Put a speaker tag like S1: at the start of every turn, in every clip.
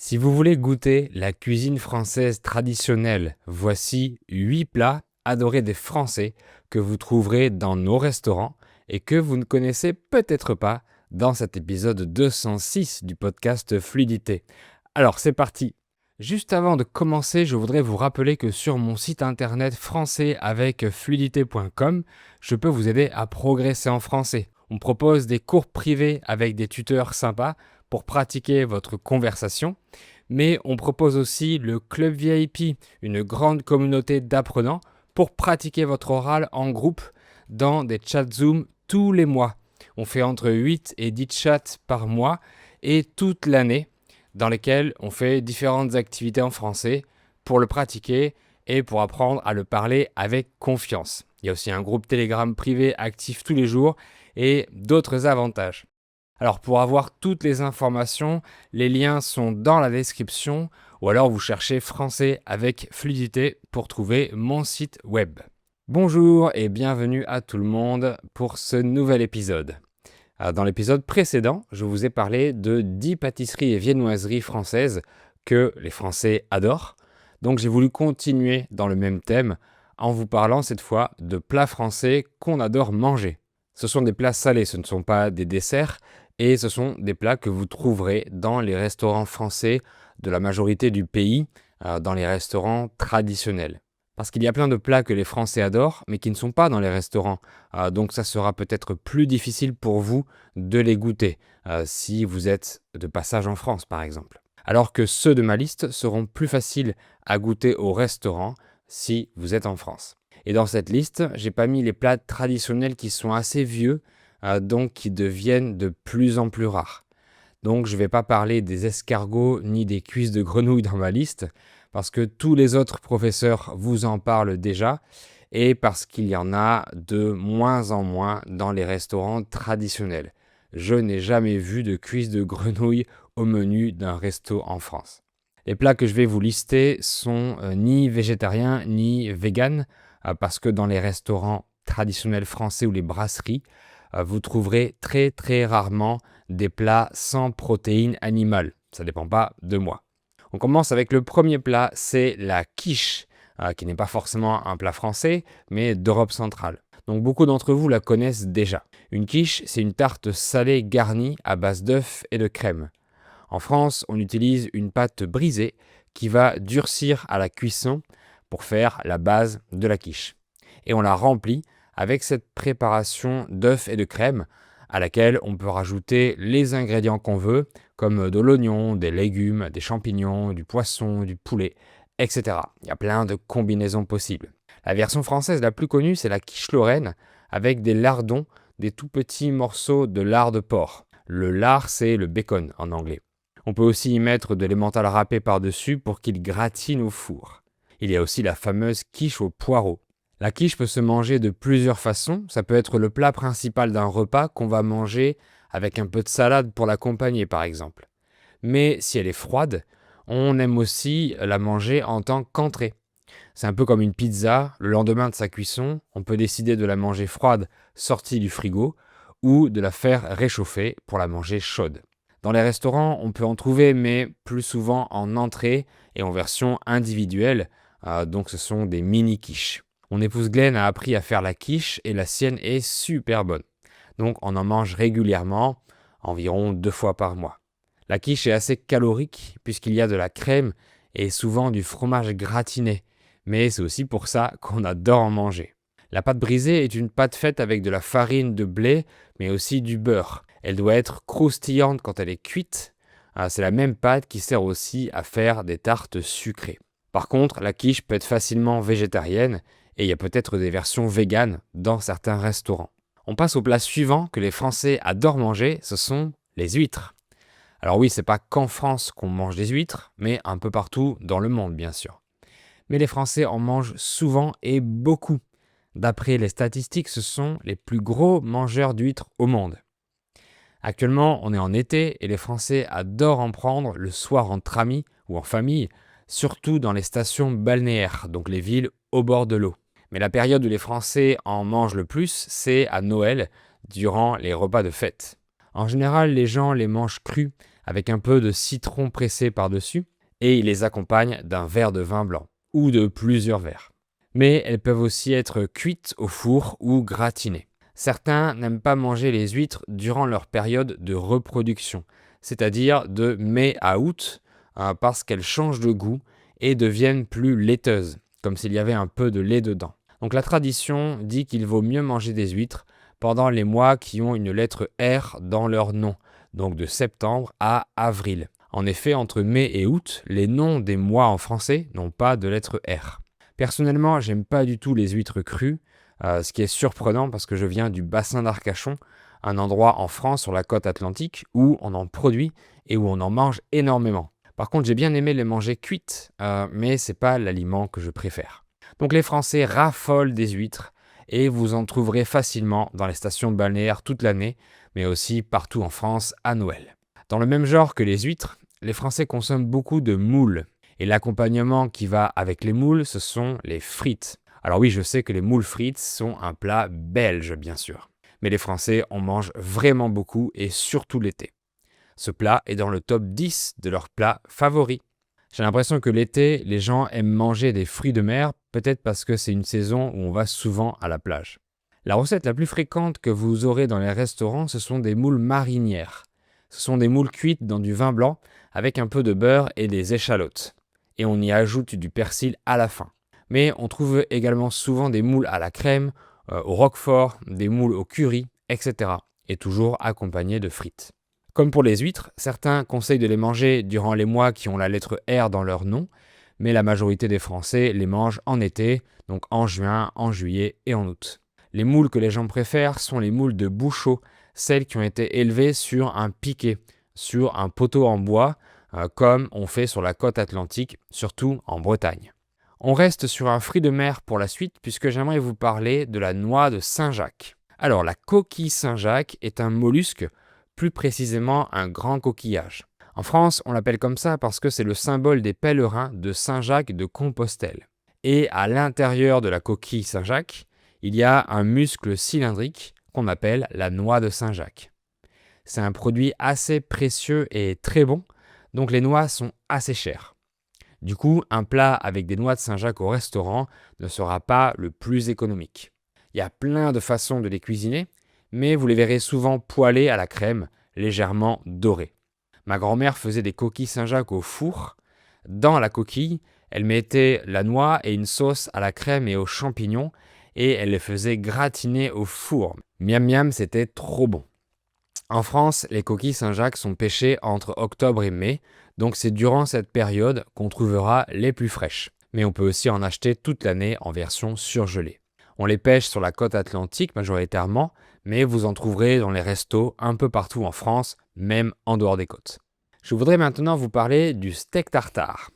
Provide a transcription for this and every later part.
S1: Si vous voulez goûter la cuisine française traditionnelle, voici 8 plats adorés des Français que vous trouverez dans nos restaurants et que vous ne connaissez peut-être pas dans cet épisode 206 du podcast Fluidité. Alors c'est parti. Juste avant de commencer, je voudrais vous rappeler que sur mon site internet français avec fluidité.com, je peux vous aider à progresser en français. On propose des cours privés avec des tuteurs sympas pour pratiquer votre conversation, mais on propose aussi le Club VIP, une grande communauté d'apprenants pour pratiquer votre oral en groupe dans des chats Zoom tous les mois. On fait entre 8 et 10 chats par mois et toute l'année, dans lesquels on fait différentes activités en français pour le pratiquer et pour apprendre à le parler avec confiance. Il y a aussi un groupe Telegram privé actif tous les jours et d'autres avantages. Alors pour avoir toutes les informations, les liens sont dans la description ou alors vous cherchez français avec fluidité pour trouver mon site web. Bonjour et bienvenue à tout le monde pour ce nouvel épisode. Dans l'épisode précédent, je vous ai parlé de 10 pâtisseries et viennoiseries françaises que les Français adorent. Donc j'ai voulu continuer dans le même thème en vous parlant cette fois de plats français qu'on adore manger. Ce sont des plats salés, ce ne sont pas des desserts et ce sont des plats que vous trouverez dans les restaurants français de la majorité du pays, dans les restaurants traditionnels. Parce qu'il y a plein de plats que les Français adorent, mais qui ne sont pas dans les restaurants. Donc ça sera peut-être plus difficile pour vous de les goûter, si vous êtes de passage en France par exemple. Alors que ceux de ma liste seront plus faciles à goûter au restaurant si vous êtes en France. Et dans cette liste, j'ai pas mis les plats traditionnels qui sont assez vieux, donc qui deviennent de plus en plus rares. Donc je ne vais pas parler des escargots ni des cuisses de grenouille dans ma liste, parce que tous les autres professeurs vous en parlent déjà, et parce qu'il y en a de moins en moins dans les restaurants traditionnels. Je n'ai jamais vu de cuisses de grenouille au menu d'un resto en France. Les plats que je vais vous lister sont ni végétariens ni véganes, parce que dans les restaurants traditionnels français ou les brasseries, vous trouverez très très rarement des plats sans protéines animales. Ça ne dépend pas de moi. On commence avec le premier plat, c'est la quiche, qui n'est pas forcément un plat français, mais d'Europe centrale. Donc beaucoup d'entre vous la connaissent déjà. Une quiche, c'est une tarte salée garnie à base d'œufs et de crème. En France, on utilise une pâte brisée qui va durcir à la cuisson pour faire la base de la quiche. Et on la remplit avec cette préparation d'œufs et de crème à laquelle on peut rajouter les ingrédients qu'on veut, comme de l'oignon, des légumes, des champignons, du poisson, du poulet, etc. Il y a plein de combinaisons possibles. La version française la plus connue, c'est la quiche lorraine, avec des lardons, des tout petits morceaux de lard de porc. Le lard, c'est le bacon en anglais. On peut aussi y mettre de l'emmental râpé par-dessus pour qu'il gratine au four. Il y a aussi la fameuse quiche au poireau. La quiche peut se manger de plusieurs façons. Ça peut être le plat principal d'un repas qu'on va manger avec un peu de salade pour l'accompagner par exemple. Mais si elle est froide, on aime aussi la manger en tant qu'entrée. C'est un peu comme une pizza, le lendemain de sa cuisson, on peut décider de la manger froide sortie du frigo ou de la faire réchauffer pour la manger chaude. Dans les restaurants, on peut en trouver mais plus souvent en entrée et en version individuelle, donc ce sont des mini quiches. Mon épouse Glenn a appris à faire la quiche et la sienne est super bonne. Donc on en mange régulièrement, environ 2 fois par mois. La quiche est assez calorique puisqu'il y a de la crème et souvent du fromage gratiné. Mais c'est aussi pour ça qu'on adore en manger. La pâte brisée est une pâte faite avec de la farine de blé mais aussi du beurre. Elle doit être croustillante quand elle est cuite. C'est la même pâte qui sert aussi à faire des tartes sucrées. Par contre, la quiche peut être facilement végétarienne et il y a peut-être des versions véganes dans certains restaurants. On passe au plat suivant que les Français adorent manger, ce sont les huîtres. Alors oui, c'est pas qu'en France qu'on mange des huîtres, mais un peu partout dans le monde bien sûr. Mais les Français en mangent souvent et beaucoup. D'après les statistiques, ce sont les plus gros mangeurs d'huîtres au monde. Actuellement, on est en été et les Français adorent en prendre le soir entre amis ou en famille, surtout dans les stations balnéaires, donc les villes au bord de l'eau. Mais la période où les Français en mangent le plus, c'est à Noël, durant les repas de fête. En général, les gens les mangent crus avec un peu de citron pressé par-dessus, et ils les accompagnent d'un verre de vin blanc, ou de plusieurs verres. Mais elles peuvent aussi être cuites au four ou gratinées. Certains n'aiment pas manger les huîtres durant leur période de reproduction, c'est-à-dire de mai à août, parce qu'elles changent de goût et deviennent plus laiteuses, comme s'il y avait un peu de lait dedans. Donc la tradition dit qu'il vaut mieux manger des huîtres pendant les mois qui ont une lettre R dans leur nom, donc de septembre à avril. En effet, entre mai et août, les noms des mois en français n'ont pas de lettre R. Personnellement, j'aime pas du tout les huîtres crues, ce qui est surprenant parce que je viens du bassin d'Arcachon, un endroit en France sur la côte atlantique où on en produit et où on en mange énormément. Par contre, j'ai bien aimé les manger cuites, mais c'est pas l'aliment que je préfère. Donc les Français raffolent des huîtres et vous en trouverez facilement dans les stations balnéaires toute l'année, mais aussi partout en France à Noël. Dans le même genre que les huîtres, les Français consomment beaucoup de moules. Et l'accompagnement qui va avec les moules, ce sont les frites. Alors oui, je sais que les moules frites sont un plat belge, bien sûr. Mais les Français en mangent vraiment beaucoup et surtout l'été. Ce plat est dans le top 10 de leurs plats favoris. J'ai l'impression que l'été, les gens aiment manger des fruits de mer, peut-être parce que c'est une saison où on va souvent à la plage. La recette la plus fréquente que vous aurez dans les restaurants, ce sont des moules marinières. Ce sont des moules cuites dans du vin blanc avec un peu de beurre et des échalotes. Et on y ajoute du persil à la fin. Mais on trouve également souvent des moules à la crème, au roquefort, des moules au curry, etc. Et toujours accompagnés de frites. Comme pour les huîtres, certains conseillent de les manger durant les mois qui ont la lettre R dans leur nom, mais la majorité des Français les mangent en été, donc en juin, en juillet et en août. Les moules que les gens préfèrent sont les moules de bouchot, celles qui ont été élevées sur un piquet, sur un poteau en bois, comme on fait sur la côte atlantique, surtout en Bretagne. On reste sur un fruit de mer pour la suite, puisque j'aimerais vous parler de la noix de Saint-Jacques. Alors, la coquille Saint-Jacques est un mollusque, plus précisément un grand coquillage. En France, on l'appelle comme ça parce que c'est le symbole des pèlerins de Saint-Jacques de Compostelle. Et à l'intérieur de la coquille Saint-Jacques, il y a un muscle cylindrique qu'on appelle la noix de Saint-Jacques. C'est un produit assez précieux et très bon, donc les noix sont assez chères. Du coup, un plat avec des noix de Saint-Jacques au restaurant ne sera pas le plus économique. Il y a plein de façons de les cuisiner, mais vous les verrez souvent poêlées à la crème, légèrement dorées. Ma grand-mère faisait des coquilles Saint-Jacques au four. Dans la coquille, elle mettait la noix et une sauce à la crème et aux champignons, et elle les faisait gratiner au four. Miam miam, c'était trop bon. En France, les coquilles Saint-Jacques sont pêchées entre octobre et mai, donc c'est durant cette période qu'on trouvera les plus fraîches. Mais on peut aussi en acheter toute l'année en version surgelée. On les pêche sur la côte atlantique majoritairement, mais vous en trouverez dans les restos un peu partout en France, même en dehors des côtes. Je voudrais maintenant vous parler du steak tartare.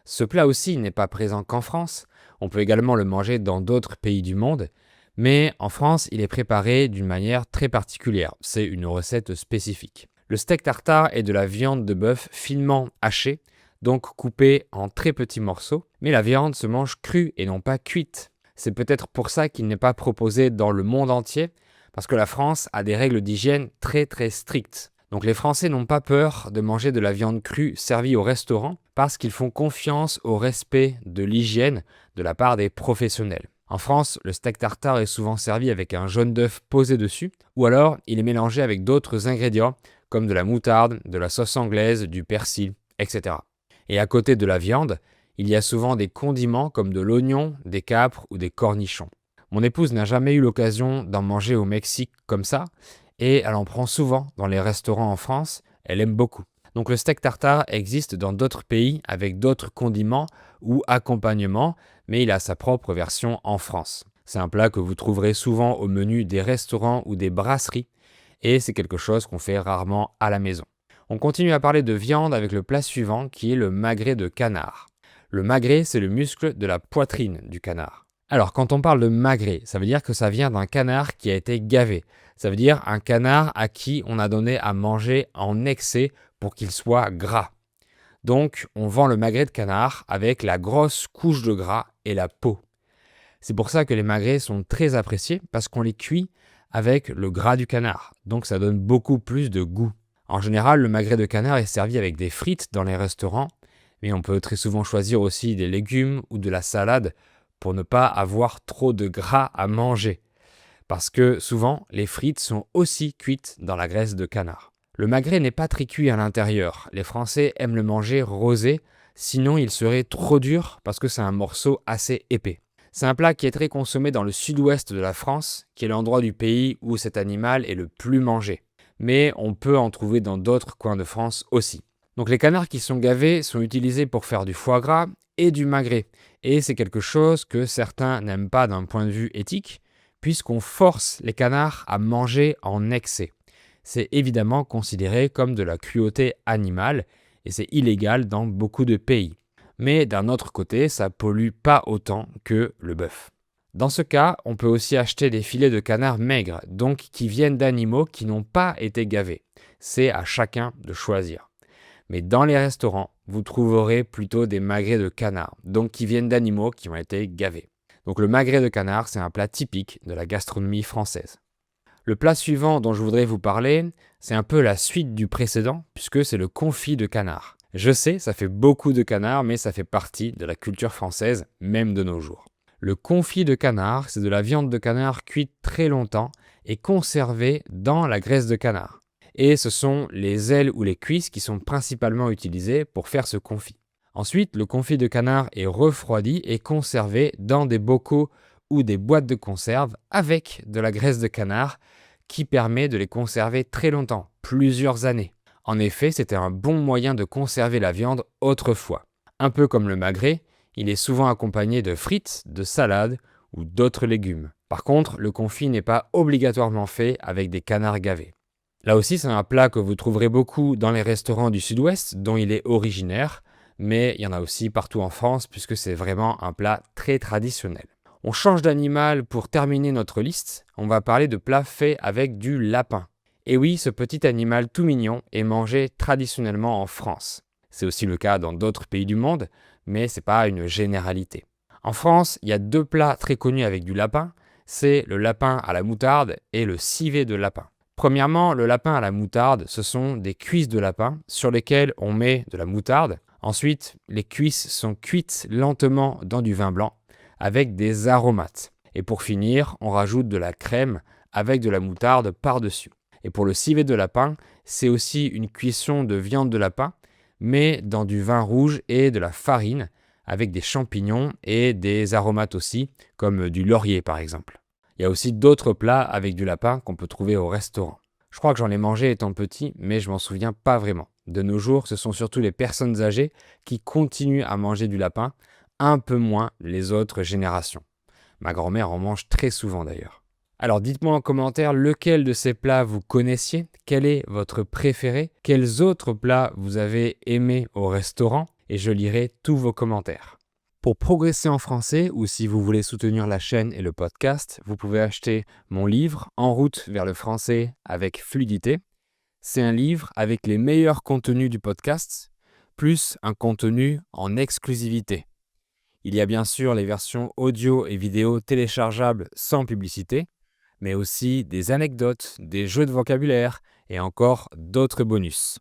S1: Ce plat aussi n'est pas présent qu'en France, on peut également le manger dans d'autres pays du monde, mais en France, il est préparé d'une manière très particulière. C'est une recette spécifique. Le steak tartare est de la viande de bœuf finement hachée, donc coupée en très petits morceaux, mais la viande se mange crue et non pas cuite. C'est peut-être pour ça qu'il n'est pas proposé dans le monde entier, parce que la France a des règles d'hygiène très très strictes. Donc les Français n'ont pas peur de manger de la viande crue servie au restaurant, parce qu'ils font confiance au respect de l'hygiène de la part des professionnels. En France, le steak tartare est souvent servi avec un jaune d'œuf posé dessus, ou alors il est mélangé avec d'autres ingrédients, comme de la moutarde, de la sauce anglaise, du persil, etc. Et à côté de la viande, il y a souvent des condiments comme de l'oignon, des capres ou des cornichons. Mon épouse n'a jamais eu l'occasion d'en manger au Mexique comme ça, et elle en prend souvent dans les restaurants en France, elle aime beaucoup. Donc le steak tartare existe dans d'autres pays avec d'autres condiments ou accompagnements, mais il a sa propre version en France. C'est un plat que vous trouverez souvent au menu des restaurants ou des brasseries, et c'est quelque chose qu'on fait rarement à la maison. On continue à parler de viande avec le plat suivant qui est le magret de canard. Le magret, c'est le muscle de la poitrine du canard. Alors, quand on parle de magret, ça veut dire que ça vient d'un canard qui a été gavé. Ça veut dire un canard à qui on a donné à manger en excès pour qu'il soit gras. Donc, on vend le magret de canard avec la grosse couche de gras et la peau. C'est pour ça que les magrets sont très appréciés parce qu'on les cuit avec le gras du canard. Donc, ça donne beaucoup plus de goût. En général, le magret de canard est servi avec des frites dans les restaurants, mais on peut très souvent choisir aussi des légumes ou de la salade pour ne pas avoir trop de gras à manger. Parce que souvent, les frites sont aussi cuites dans la graisse de canard. Le magret n'est pas très cuit à l'intérieur. Les Français aiment le manger rosé, sinon il serait trop dur parce que c'est un morceau assez épais. C'est un plat qui est très consommé dans le sud-ouest de la France, qui est l'endroit du pays où cet animal est le plus mangé. Mais on peut en trouver dans d'autres coins de France aussi. Donc les canards qui sont gavés sont utilisés pour faire du foie gras et du magret. Et c'est quelque chose que certains n'aiment pas d'un point de vue éthique, puisqu'on force les canards à manger en excès. C'est évidemment considéré comme de la cruauté animale et c'est illégal dans beaucoup de pays. Mais d'un autre côté, ça pollue pas autant que le bœuf. Dans ce cas, on peut aussi acheter des filets de canard maigres, donc qui viennent d'animaux qui n'ont pas été gavés. C'est à chacun de choisir. Mais dans les restaurants, vous trouverez plutôt des magrets de canard, donc qui viennent d'animaux qui ont été gavés. Donc le magret de canard, c'est un plat typique de la gastronomie française. Le plat suivant dont je voudrais vous parler, c'est un peu la suite du précédent, puisque c'est le confit de canard. Je sais, ça fait beaucoup de canard, mais ça fait partie de la culture française, même de nos jours. Le confit de canard, c'est de la viande de canard cuite très longtemps et conservée dans la graisse de canard. Et ce sont les ailes ou les cuisses qui sont principalement utilisées pour faire ce confit. Ensuite, le confit de canard est refroidi et conservé dans des bocaux ou des boîtes de conserve avec de la graisse de canard qui permet de les conserver très longtemps, plusieurs années. En effet, c'était un bon moyen de conserver la viande autrefois. Un peu comme le magret, il est souvent accompagné de frites, de salades ou d'autres légumes. Par contre, le confit n'est pas obligatoirement fait avec des canards gavés. Là aussi, c'est un plat que vous trouverez beaucoup dans les restaurants du sud-ouest dont il est originaire, mais il y en a aussi partout en France puisque c'est vraiment un plat très traditionnel. On change d'animal pour terminer notre liste, on va parler de plats faits avec du lapin. Et oui, ce petit animal tout mignon est mangé traditionnellement en France. C'est aussi le cas dans d'autres pays du monde, mais ce n'est pas une généralité. En France, il y a 2 plats très connus avec du lapin, c'est le lapin à la moutarde et le civet de lapin. Premièrement, le lapin à la moutarde, ce sont des cuisses de lapin sur lesquelles on met de la moutarde. Ensuite, les cuisses sont cuites lentement dans du vin blanc avec des aromates. Et pour finir, on rajoute de la crème avec de la moutarde par-dessus. Et pour le civet de lapin, c'est aussi une cuisson de viande de lapin, mais dans du vin rouge et de la farine, avec des champignons et des aromates aussi, comme du laurier par exemple. Il y a aussi d'autres plats avec du lapin qu'on peut trouver au restaurant. Je crois que j'en ai mangé étant petit, mais je m'en souviens pas vraiment. De nos jours, ce sont surtout les personnes âgées qui continuent à manger du lapin, un peu moins les autres générations. Ma grand-mère en mange très souvent d'ailleurs. Alors dites-moi en commentaire lequel de ces plats vous connaissiez, quel est votre préféré, quels autres plats vous avez aimés au restaurant, et je lirai tous vos commentaires. Pour progresser en français ou si vous voulez soutenir la chaîne et le podcast, vous pouvez acheter mon livre En route vers le français avec fluidité. C'est un livre avec les meilleurs contenus du podcast, plus un contenu en exclusivité. Il y a bien sûr les versions audio et vidéo téléchargeables sans publicité, mais aussi des anecdotes, des jeux de vocabulaire et encore d'autres bonus.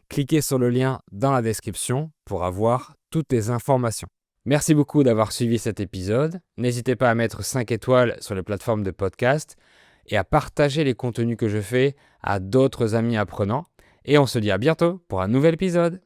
S1: Cliquez sur le lien dans la description pour avoir toutes les informations. Merci beaucoup d'avoir suivi cet épisode. N'hésitez pas à mettre 5 étoiles sur les plateformes de podcast et à partager les contenus que je fais à d'autres amis apprenants. Et on se dit à bientôt pour un nouvel épisode.